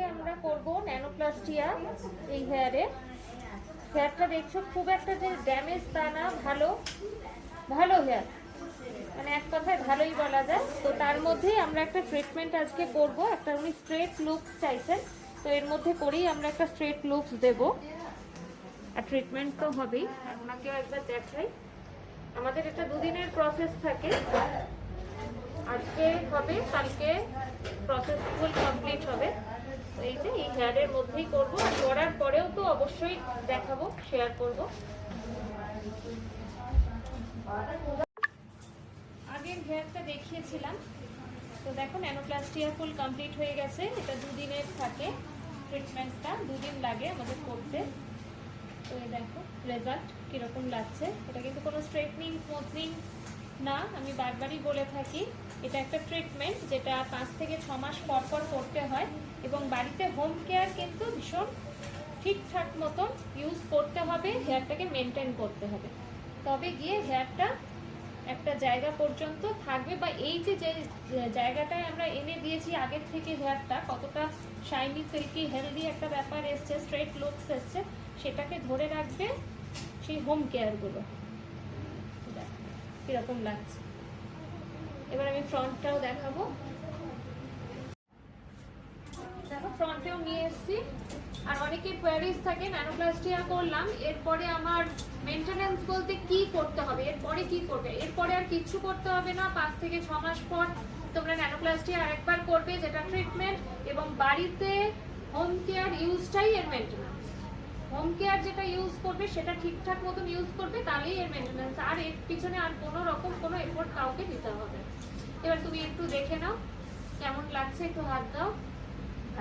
আজকে আমরা করব ন্যানোপ্লাস্টিয়া এই হেয়ারে। হেয়ারটা দেখছো খুব একটা যে ড্যামেজ তা না, ভালো ভালো হেয়ার, মানে এক কথায় ভালোই বলা যায়। তো তার মধ্যেই আমরা একটা ট্রিটমেন্ট আজকে করব। একটা উনি স্ট্রেট লুক চাইছেন, তো এর মধ্যে করেই আমরা একটা স্ট্রেট লুকস দেব। আর ট্রিটমেন্ট তো হবেই। আর ওনাকেও একবার দেখাই। আমাদের এটা দুদিনের প্রসেস থাকে, আজকে হবে, কালকে প্রসেস ফুল কমপ্লিট হবে। তো এই যে এই হেয়ারের মধ্যেই করবো, আর করার পরেও তো অবশ্যই দেখাবো, শেয়ার করব। আগের হেয়ারটা দেখিয়েছিলাম, তো দেখো ন্যানোপ্লাস্টিয়া ফুল কমপ্লিট হয়ে গেছে। এটা দুদিনের থাকে ট্রিটমেন্টটা, দুদিন লাগে আমাদের করতে। তো এই দেখো রেজাল্ট কীরকম লাগছে। এটা কিন্তু কোনো স্ট্রেটনিং স্মুথনিং না, আমি বারবারই বলে থাকি এটা একটা ট্রিটমেন্ট যেটা 5 থেকে 6 মাস পর পর করতে হয়। এবং বাড়িতে হোম কেয়ার কিন্তু ভীষণ ঠিকঠাক মতন ইউজ করতে হবে, হেয়ারটাকে মেনটেন করতে হবে, তবে গিয়ে হেয়ারটা একটা জায়গা পর্যন্ত থাকবে। বা এই যে জায়গাটায় আমরা এনে দিয়েছি আগের থেকে হেয়ারটা কতটা শাইনি সিল্কি হেলদি একটা ব্যাপার এসছে, স্ট্রেট লুকস এসছে, সেটাকে ধরে রাখবে সেই হোম কেয়ারগুলো। কিরকম লাগছে এবার আমি ফ্রন্টটাও দেখাবো। দেখো ফ্রন্টেও নিয়ে এসেছি। আর অনেকের কোয়ারিজ থাকে ন্যানোপ্লাস্টিয়া করলাম, এরপরে আমার মেনটেনেন্স বলতে কি করতে হবে, এরপরে কি করবে। এরপরে আর কিচ্ছু করতে হবে না। 5 থেকে 6 মাস পর তোমরা ন্যানোপ্লাস্টিয়া আরেকবার করবে, যেটা ট্রিটমেন্ট, এবং বাড়িতে হোম কেয়ার ইউজটাই এর মেনটেনেন্স। হোম কেয়ার যেটা ইউজ করবে সেটা ঠিকঠাক মতন ইউজ করবে, তাহলেই এর মেনটেনেন্স। আর এর পিছনে আর কোনো রকম কোনো এফোর্ট কাউকে দিতে হবে। এবার তুমি একটু দেখে নাও কেমন লাগছে, একটু হাত দাও।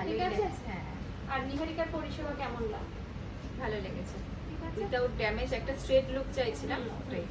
ঠিক আছে? হ্যাঁ, আর নিহারিকার পরিষেবা কেমন লাগে? ভালো লেগেছে। ঠিক আছে, উইদাউট ড্যামেজ একটা স্ট্রেট লুক চাইছিলাম, ওটাই।